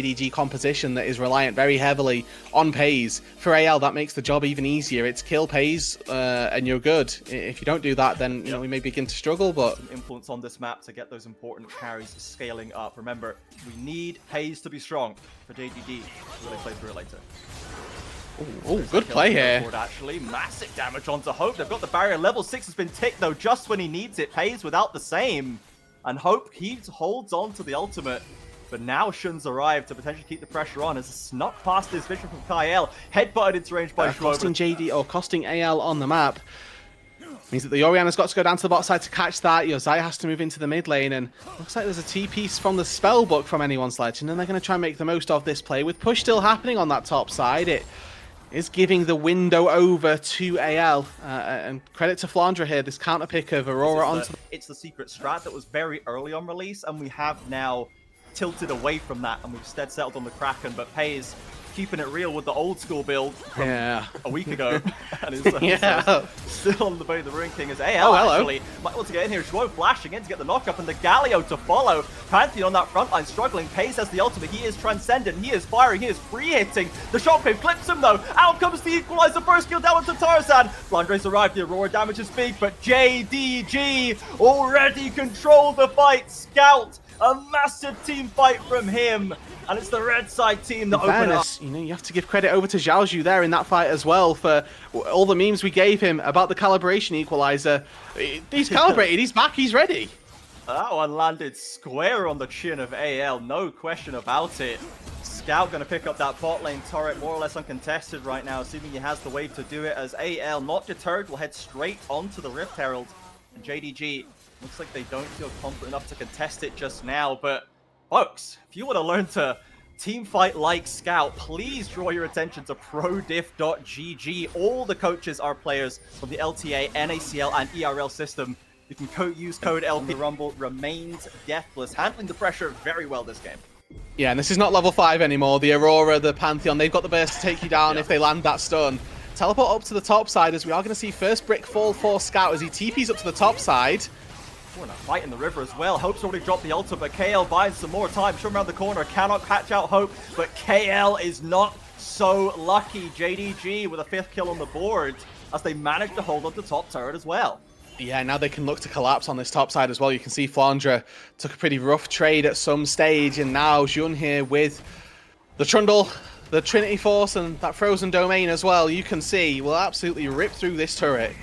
JDG composition that is reliant very heavily on Pays. For AL, that makes the job even easier. It's kill Pays, and you're good. If you don't do that, then you know we may begin to struggle. But some influence on this map to get those important carries scaling up. Remember, we need Pays to be strong for JDG to really play through it later. Oh, good play here. Actually, massive damage onto Hope. They've got the barrier. Level 6 has been ticked though, just when he needs it. Pays without the same, and Hope holds on to the ultimate. But now Shun's arrived to potentially keep the pressure on as it snuck past his vision from Kyle, headbutted into range by Chovy. Costing JD or costing AL on the map means that the Orianna's got to go down to the bot side to catch that. Zaya has to move into the mid lane, and looks like there's a T-piece from the spell book from anyone's legend, and they're going to try and make the most of this play. With push still happening on that top side, it is giving the window over to AL, and credit to Flandre here, this counter pick of Aurora onto it's the secret strat that was very early on release, and we have now tilted away from that, and we've instead settled on the Kraken. But Pays keeping it real with the old school build from a week ago, and is still on the way of the Ruin King as AL actually might want to get in here. Chovy flashing in to get the knock-up, and the Galio to follow. Pantheon on that front line struggling. Pays has the ultimate. He is transcendent. He is firing. He is free-hitting. The shockwave clips him though. Out comes the equalizer. First kill down to Tarzan. Flandre's arrived. The Aurora damage is big, but JDG already control the fight. Scout, a massive team fight from him. And it's the red side team that open up. You know, you have to give credit over to Zhaozhu there in that fight as well for all the memes we gave him about the calibration equalizer. He's calibrated, he's back, he's ready. That one landed square on the chin of AL, no question about it. Scout going to pick up that bot lane turret, more or less uncontested right now, assuming he has the wave to do it, as AL, not deterred, will head straight onto the Rift Herald. And JDG, looks like they don't feel confident enough to contest it just now, but folks, if you want to learn to team fight like Scout, please draw your attention to prodiff.gg. All the coaches are players from the LTA, NACL, and ERL system. You can use code LP. Rumble remains deathless, handling the pressure very well this game. Yeah, and this is not level 5 anymore. The Aurora, the Pantheon, they've got the burst to take you down if they land that stun. Teleport up to the top side, as we are going to see first brick fall for Scout as he TPs up to the top side. And a fight in the river as well. Hope's already dropped the ultimate, but KL buys some more time. Shun around the corner, cannot catch out Hope, but KL is not so lucky. JDG with a 5th kill on the board as they manage to hold up the top turret as well. Yeah, now they can look to collapse on this top side as well. You can see Flandre took a pretty rough trade at some stage, and now Jun here with the Trundle, the Trinity Force, and that Frozen Domain as well. You can see will absolutely rip through this turret.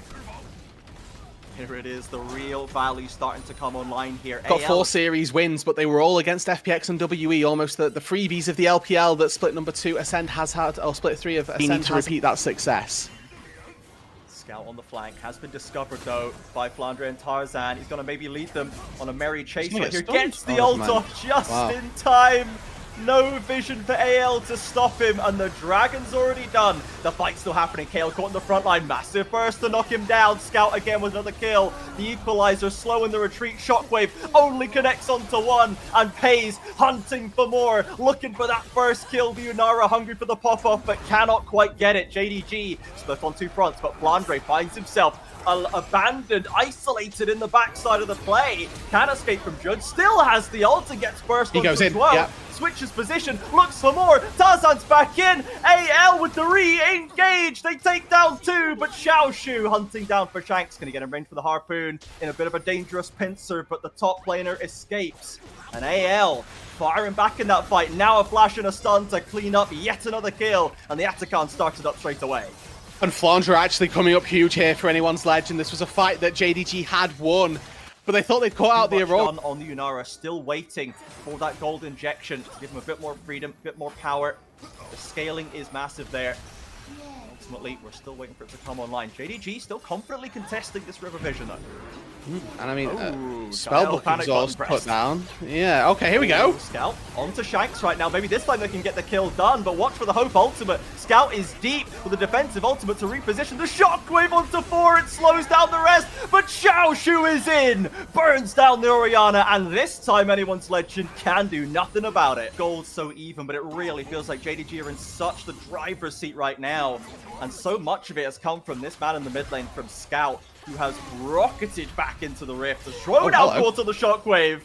Here it is, the real value starting to come online here. Got 4 series wins, but they were all against FPX and WE, almost the freebies of the LPL that split number 2 Ascend has had, or split 3 of Ascend. We need to repeat that success. Scout on the flank has been discovered though by Flandre and Tarzan. He's going to maybe lead them on a merry chase right here. Gets the ult off just in time. No vision for AL to stop him, and the Dragon's already done. The fight's still happening. KL caught in the front line. Massive burst to knock him down. Scout again with another kill. The equalizer slow in the retreat. Shockwave only connects onto 1, and Pays hunting for more. Looking for that first kill. The Unara hungry for the pop-off, but cannot quite get it. JDG split on 2 fronts, but Flandre finds himself abandoned, isolated in the backside of the play. Can escape from Jud, still has the ult and gets burst he goes as in. well. Yep. Switches position, looks for more. Tarzan's back in. AL with the re-engage. They take down 2, but Xiaoshu hunting down for Shanks. Going to get in range for the harpoon in a bit of a dangerous pincer, but the top laner escapes. And AL firing back in that fight. Now a flash and a stun to clean up yet another kill, and the Atacon started up straight away. And Flandre actually coming up huge here for anyone's legend. This was a fight that JDG had won, but they thought they'd caught out the Aurora. On the Unara, still waiting for that gold injection to give him a bit more freedom, a bit more power. The scaling is massive there. Ultimately, we're still waiting for it to come online. JDG still confidently contesting this River Vision though. And I mean, spellbook exhaust put down. Yeah, okay, here we go. Scout onto Shanks right now. Maybe this time they can get the kill done, but watch for the Hope ultimate. Scout is deep with a defensive ultimate to reposition. The shockwave onto 4, it slows down the rest, but Xiaoshu is in! Burns down the Orianna, and this time anyone's legend can do nothing about it. Gold's so even, but it really feels like JDG are in such the driver's seat right now. And so much of it has come from this man in the mid lane, from Scout, who has rocketed back into the rift. The Shroud out caught on the shockwave.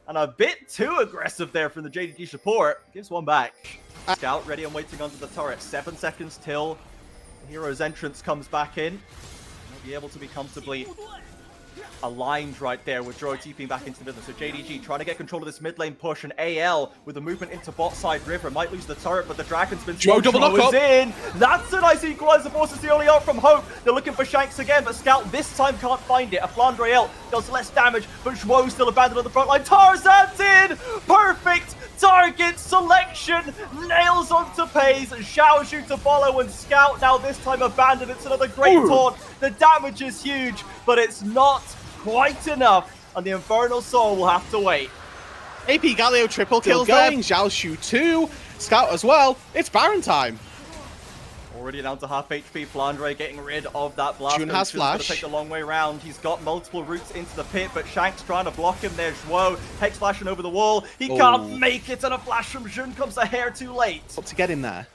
And a bit too aggressive there from the JDG support. Gives one back. Scout ready and waiting under the turret. 7 seconds till the hero's entrance comes back in. They'll be able to be comfortably aligned right there with Dro TPing back into the middle. So JDG trying to get control of this mid lane push, and AL with the movement into bot side river might lose the turret, but the dragon's been Dro double knock in. That's a nice equalizer. Forces the only ult from Hope. They're looking for Shanks again, but Scout this time can't find it. A Flandre ult does less damage, but Zhuo still abandoned on the front line. Tarzan's in! Perfect target selection, nails onto Pays, Xiaoshu to follow, and Scout now this time abandoned. It's another great taunt. The damage is huge, but it's not quite enough, and the Infernal Soul will have to wait. AP Galio triple kills going, Xiaoshu 2, Scout as well. It's Baron time. Already down to half HP, Flandre getting rid of that blast. Jun has flash. Gonna take the long way around. He's got multiple routes into the pit, but Shanks trying to block him there. Zhuo, Hex flashing over the wall. He can't make it, and a flash from Jun comes a hair too late. Up to get in there.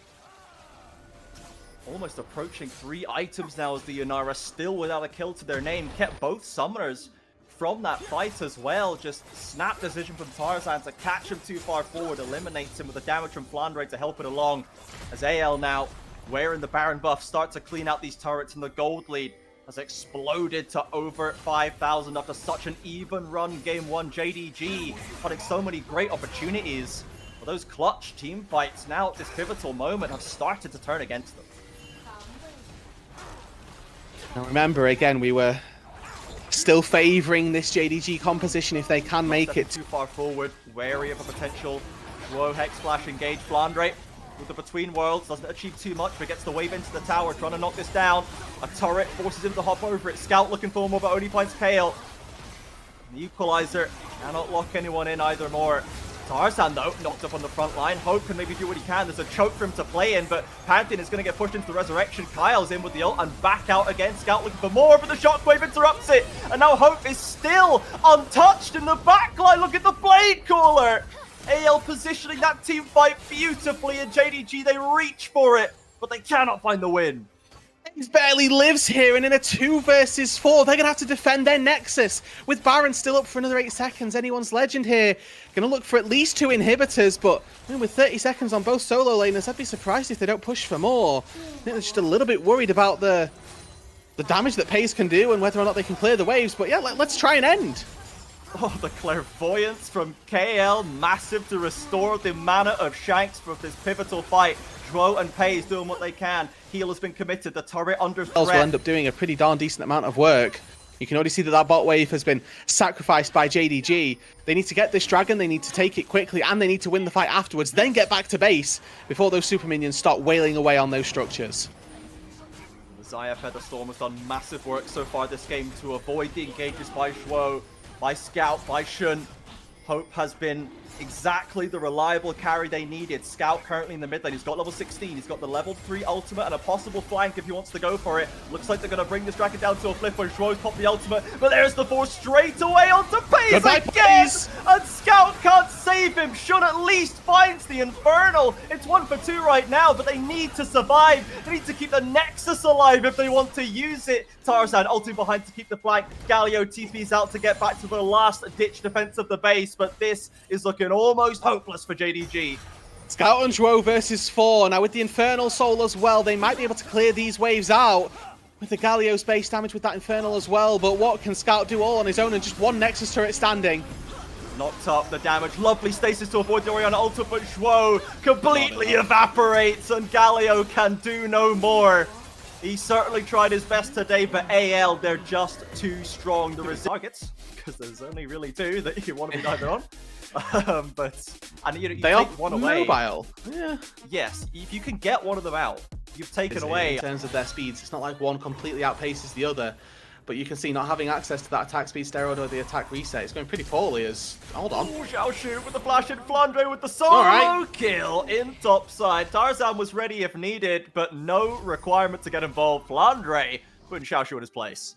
Almost approaching 3 items now as the Yunara still without a kill to their name. Kept both summoners from that fight as well. Just snap decision from Tarzan to catch him too far forward, eliminates him with the damage from Flandre to help it along. As AL now, wearing the Baron buff, start to clean out these turrets, and the gold lead has exploded to over 5,000 after such an even run game 1. JDG having so many great opportunities. But those clutch team fights now at this pivotal moment have started to turn against them. Now remember, again, we were still favouring this JDG composition if they can make it. Too far forward, wary of a potential Zhuo Hex flash engage. Flandre with the Between Worlds, doesn't achieve too much, but gets the wave into the tower, trying to knock this down. A turret forces him to hop over it. Scout looking for more, but only finds Kale. The equalizer cannot lock anyone in either more. Tarzan, though, knocked up on the front line. Hope can maybe do what he can. There's a choke for him to play in, but Pantheon is going to get pushed into the resurrection. Kyle's in with the ult and back out again. Scout looking for more, but the shockwave interrupts it. And now Hope is still untouched in the backline. Look at the Blade Caller. AL positioning that team fight beautifully, and JDG, they reach for it, but they cannot find the win. He barely lives here, and in a 2 versus 4, they're going to have to defend their Nexus. With Baron still up for another 8 seconds, anyone's legend here. Going to look for at least 2 inhibitors, but with 30 seconds on both solo laners, I'd be surprised if they don't push for more. I think they're just a little bit worried about the damage that Pays can do and whether or not they can clear the waves. But yeah, let's try and end. Oh, the clairvoyance from KL, massive to restore the mana of Shanks for this pivotal fight. Zhuo and Pays doing what they can. Heal has been committed, the turret under threat. Will end up doing a pretty darn decent amount of work. You can already see that bot wave has been sacrificed by JDG. They need to get this dragon, they need to take it quickly, and they need to win the fight afterwards, then get back to base before those super minions start wailing away on those structures. The Xayah Featherstorm has done massive work so far this game to avoid the engages by Zhuo, by Scout, by Shun. Hope has been exactly the reliable carry they needed. Scout currently in the mid lane. He's got level 16. He's got the level 3 ultimate and a possible flank if he wants to go for it. Looks like they're going to bring this dragon down to a flip where Zhuo's popped the ultimate. But there's the force straight away onto Pays again! And Scout can't save him. Shun at least finds the Infernal. It's 1 for 2 right now, but they need to survive. They need to keep the Nexus alive if they want to use it. Tarzan ulting behind to keep the flank. Galio TP's out to get back to the last ditch defense of the base, but this is looking almost hopeless for JDG. Scout and Zhuo versus 4. Now with the Infernal Soul as well, they might be able to clear these waves out. With the Galio's base damage with that Infernal as well, but what can Scout do all on his own and just 1 Nexus turret standing? Knocked up the damage. Lovely stasis to avoid the Orianna ultimate, but Zhuo completely evaporates and Galio can do no more. He certainly tried his best today, but AL, they're just too strong. The targets, because there's only really 2 that you want to be either on. And you they take one away. Mobile. Yeah. Yes, if you can get one of them out, you've taken away. In terms of their speeds, it's not like one completely outpaces the other. But you can see not having access to that attack speed steroid or the attack reset, it's going pretty poorly as... Hold on. Ooh, Xiaoshu with the flash in, Flandre with the solo kill in top side. Tarzan was ready if needed, but no requirement to get involved. Flandre putting Xiaoshu in his place.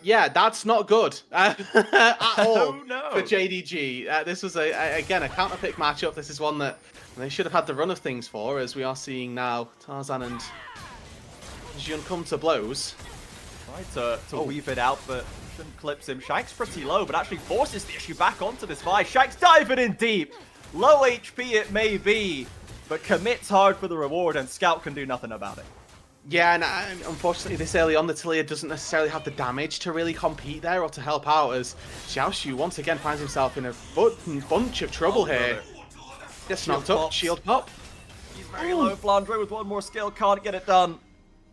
Yeah, that's not good at all for JDG. This was, again, a counter-pick matchup. This is one that they should have had the run of things for, as we are seeing now Tarzan and Jun come to blows. Tried to weave it out, but Then clips him. Shank's pretty low, but actually forces the issue back onto this Vi. Shank's diving in deep. Low HP it may be, but commits hard for the reward, and Scout can do nothing about it. Yeah, and unfortunately this early on, the Taliyah doesn't necessarily have the damage to really compete there or to help out, as Xiaoshu once again finds himself in a bunch of trouble here. Gets knocked up, shield pop. He's very low. Flandre with one more skill can't get it done.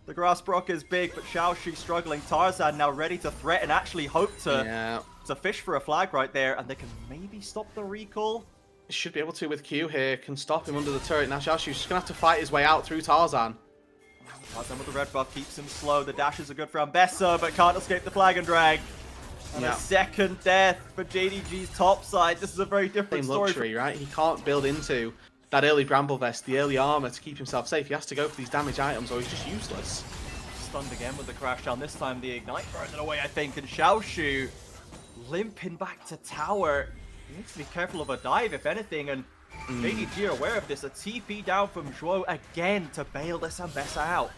The grass brock is big, but Xiaoshu struggling. Tarzan now ready to threaten, actually hope to fish for a flag right there, and they can maybe stop the recall. Should be able to with Q here, can stop him under the turret. Now Xiaoshu's just going to have to fight his way out through Tarzan. Tarzan with the red buff keeps him slow. The dashes are good for Ambessa, but can't escape the flag and drag. And a second death for JDG's top side. This is a very different story. Luxury, right? He can't build into that early Bramble Vest, the early armor to keep himself safe. He has to go for these damage items or he's just useless. Stunned again with the crash down. This time the Ignite burns it away, I think. And Xiaoshu limping back to tower. He needs to be careful of a dive, if anything. And JDG are aware of this. A TP down from Zhuo again to bail this Ambessa out.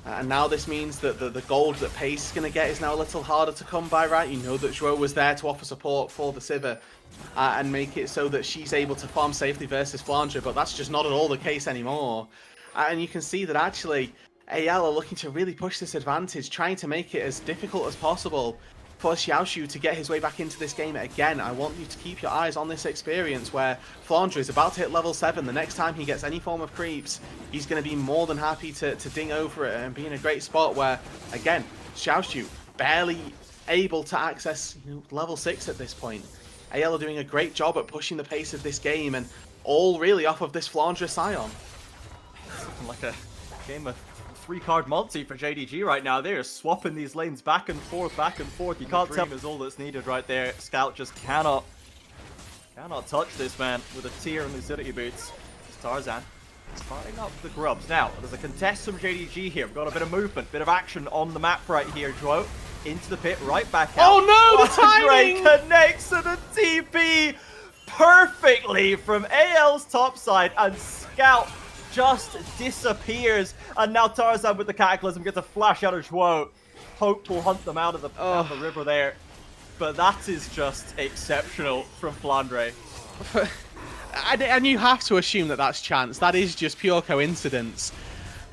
And now this means that the gold that Pace is going to get is now a little harder to come by, right? You know that Zhuo was there to offer support for the Sivir and make it so that she's able to farm safely versus Flandre, but that's just not at all the case anymore. And you can see that actually AL are looking to really push this advantage, trying to make it as difficult as possible for Xiaoshu to get his way back into this game again. I want you to keep your eyes on this experience where Flandre is about to hit level 7. The next time he gets any form of creeps, he's going to be more than happy to ding over it and be in a great spot where, again, Xiaoshu barely able to access level 6 at this point. AL are doing a great job at pushing the pace of this game, and all really off of this Flandre Scion. It's looking like a game of 3-card multi for JDG right now. They're swapping these lanes back and forth, back and forth. You can't tell is all that's needed right there. Scout just cannot touch this man with a tear in Lucidity boots. It's Tarzan starting up the grubs. Now, there's a contest from JDG here. We've got a bit of movement, bit of action on the map right here. Zhuo into the pit, right back out. Oh no, the timing! Connects to the TP perfectly from AL's top side, and Scout just disappears. And now Tarzan with the Cataclysm gets a flash out of Zhuo. Hope will hunt them out of the river there. But that is just exceptional from Flandre. And you have to assume that that's chance. That is just pure coincidence.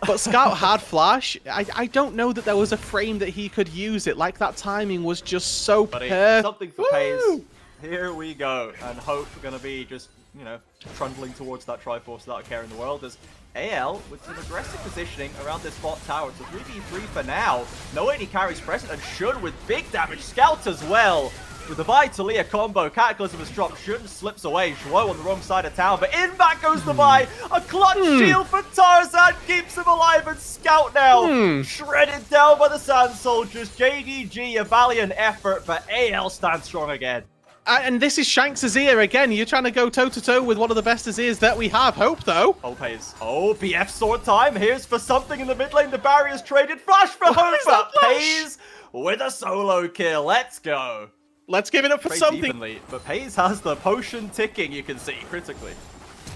But Scout had flash. I don't know that there was a frame that he could use it. Like, that timing was just so perfect. Something for Pace. Here we go. And Hope are going to be just, you know, trundling towards that Triforce without a care in the world. As AL with some aggressive positioning around this bot tower. It's a 3v3 for now. No AD carries present and should with big damage. Scout as well. With the Vi Taliyah combo, Cataclysm is dropped. Shun slips away. Zhuo on the wrong side of town, but in back goes the Vi. A clutch shield for Tarzan keeps him alive, and Scout now shredded down by the Sand Soldiers. JDG, a valiant effort, but AL stands strong again. And this is Shank's Azir again. You're trying to go toe-to-toe with one of the best Azirs that we have. Hope, though. Hope pays. Oh, BF sword time. Here's for something in the mid lane. The barrier's traded. Flash for Hope, but Pays with a solo kill. Let's go. Let's give it up for something. Evenly, but Pays has the potion ticking, you can see, critically.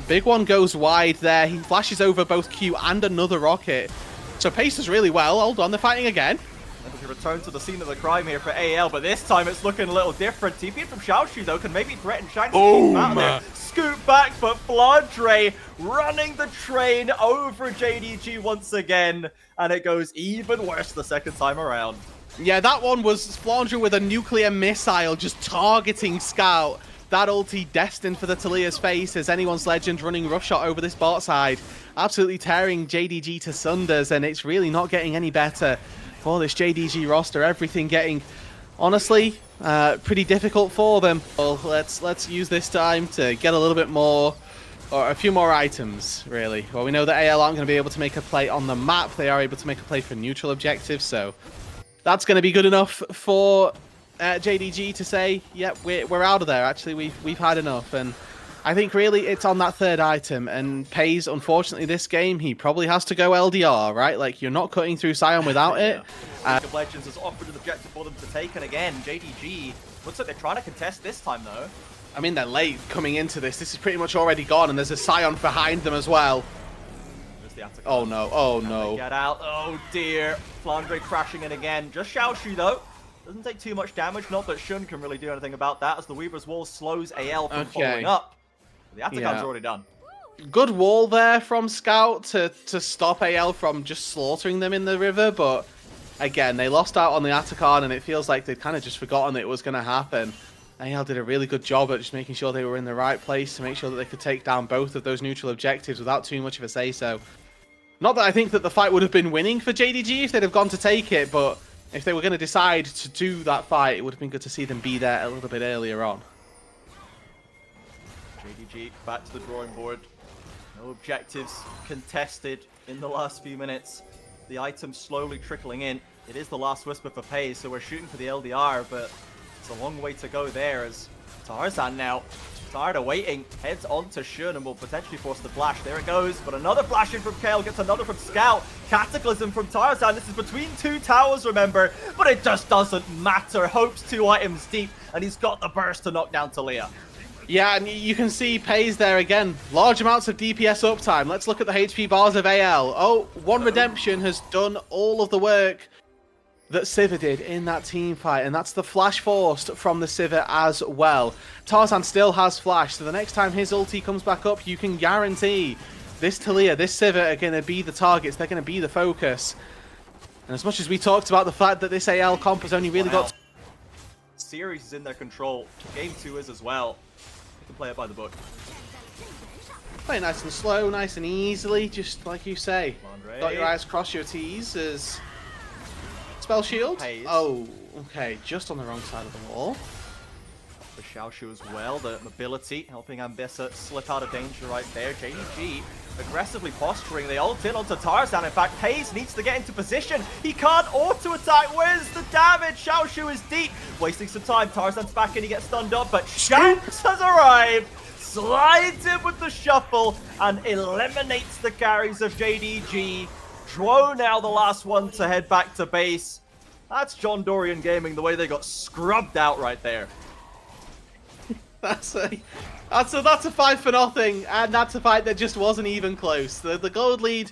Big one goes wide there. He flashes over both Q and another rocket. So Pace does really well. Hold on, they're fighting again. Able to return to the scene of the crime here for AL, but this time it's looking a little different. TP from Xiaoshu, though, can maybe threaten Shank to keep him out of there. Scoop back, but Flandre running the train over JDG once again, and it goes even worse the second time around. Yeah, that one was Flandre with a nuclear missile just targeting Scout. That ulti destined for the Taliyah's face as anyone's legend running roughshot over this bot side. Absolutely tearing JDG to sunders, and it's really not getting any better for this JDG roster. Everything getting, honestly, pretty difficult for them. Well, let's use this time to get a little bit more, or a few more items, really. Well, we know that AL aren't going to be able to make a play on the map. They are able to make a play for neutral objectives, so that's going to be good enough for JDG to say, yep, we're out of there. Actually, we've had enough. And I think really it's on that third item. And Pays, unfortunately, this game, he probably has to go LDR, right? Like, you're not cutting through Scion without it. League of Legends has offered an objective for them to take. And again, JDG looks like they're trying to contest this time, though. I mean, they're late coming into this. This is pretty much already gone. And there's a Scion behind them as well. Oh no, oh no. Get out, oh dear. Flandre crashing in again. Just Xiaoshu though. Doesn't take too much damage. Not that Shun can really do anything about that, as the Weaver's Wall slows AL from following up. The Atakan's already done. Good wall there from Scout to stop AL from just slaughtering them in the river, but again, they lost out on the Atakan, and it feels like they'd kind of just forgotten that it was going to happen. AL did a really good job at just making sure they were in the right place to make sure that they could take down both of those neutral objectives without too much of a say-so. Not that I think that the fight would have been winning for JDG if they'd have gone to take it, but if they were going to decide to do that fight, it would have been good to see them be there a little bit earlier on. JDG back to the drawing board. No objectives contested in the last few minutes. The items slowly trickling in. It is the last whisper for Paze, so we're shooting for the LDR, but it's a long way to go there as Tarzan now, tired of waiting, heads on to Shun and will potentially force the flash. There it goes, but another flash in from Kale, gets another from Scout. Cataclysm from Tarzan. This is between two towers, remember, but it just doesn't matter. Hope's 2 items deep, and he's got the burst to knock down Talia. Yeah, and you can see Paze there again. Large amounts of DPS uptime. Let's look at the HP bars of AL. Oh, one Redemption has done all of the work that Sivir did in that team fight, and that's the flash forced from the Sivir as well. Tarzan still has flash, so the next time his ulti comes back up, you can guarantee this Talia, this Sivir are going to be the targets. They're going to be the focus. And as much as we talked about the fact that this AL comp has only really got... Series is in their control. Game 2 is as well. They can play it by the book. Play nice and slow, nice and easily, just like you say. Dot your I's, cross your T's as... Spell shield? Paze. Oh, okay, just on the wrong side of the wall. The Xiaoshu as well, the mobility helping Ambessa slip out of danger right there. JDG aggressively posturing. They ult in onto Tarzan. In fact, Paze needs to get into position. He can't auto-attack. Where's the damage? Xiaoshu is deep. Wasting some time. Tarzan's back and he gets stunned up, but Shanks has arrived. Slides in with the shuffle and eliminates the carries of JDG. Dro now the last one to head back to base. That's John Dorian Gaming, the way they got scrubbed out right there. That's a 5-0, and that's a fight that just wasn't even close. The gold lead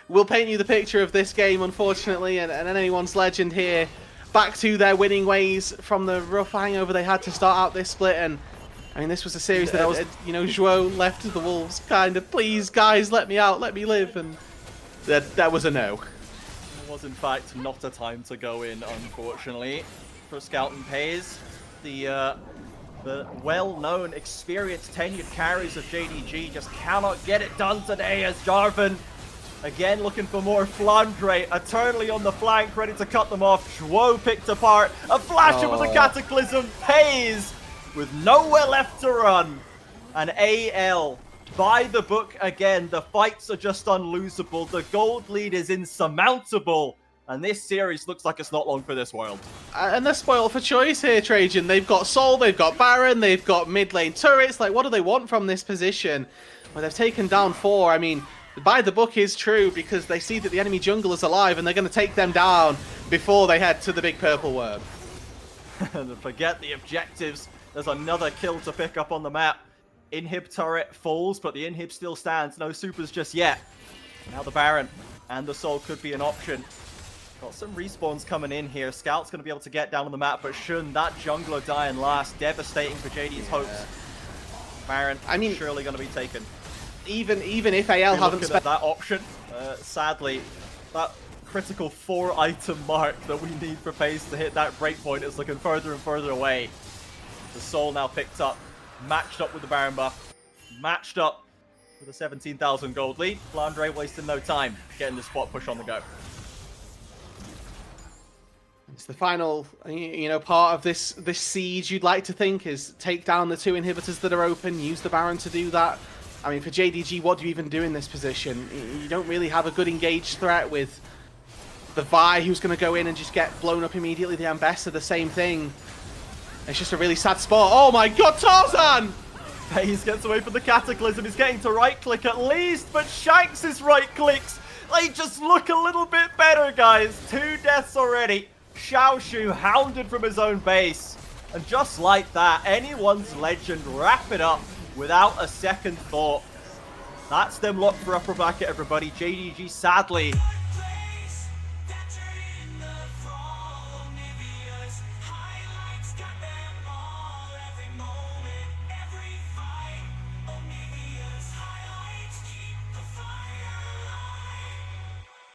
will paint you the picture of this game, unfortunately, and anyone's legend here back to their winning ways from the rough hangover they had to start out this split. And I mean, this was a series that was, you know, Zhuo left to the wolves, kind of, please guys, let me out, let me live, and that was a no. It was in fact not a time to go in, unfortunately, for Scout and Paze. The well-known, experienced, tenured carries of JDG just cannot get it done today as Jarvan, again looking for more. Flandre eternally on the flank, ready to cut them off. Zhuo picked apart. A flash with a Cataclysm. Paze with nowhere left to run. And AL by the book again. The fights are just unlosable. The gold lead is insurmountable. And this series looks like it's not long for this world. And they're spoiled for choice here, Trajan. They've got Sol, they've got Baron, they've got mid lane turrets. Like, what do they want from this position? Well, they've taken down 4. I mean, by the book is true because they see that the enemy jungle is alive and they're going to take them down before they head to the big purple worm. And forget the objectives. There's another kill to pick up on the map. Inhib turret falls, but the inhib still stands. No supers just yet. Now the Baron and the Sol could be an option. Got some respawns coming in here. Scout's going to be able to get down on the map, but Shun, that jungler dying last. Devastating for JD's hopes. Baron, I mean, surely going to be taken. Even if AL haven't spent that option, sadly, that critical 4-item mark that we need for Paze to hit that breakpoint is looking further and further away. The Sol now picked up, matched up with the Baron buff, matched up with a 17,000 gold lead. Flandre wasting no time getting the spot push on the go. It's the final, you know, part of this siege. You'd like to think is take down the 2 inhibitors that are open, use the Baron to do that. I mean, for JDG, what do you even do in this position? You don't really have a good engaged threat with the Vi, who's going to go in and just get blown up immediately. The Ambessa, the same thing. It's just a really sad spot. Oh my god, Tarzan! Paze gets away from the Cataclysm. He's getting to right-click at least, but Shanks' right-clicks, they just look a little bit better, guys. 2 deaths already. Xiaoshu hounded from his own base. And just like that, anyone's legend wrap it up without a second thought. That's them locked for upper bracket, everybody. JDG sadly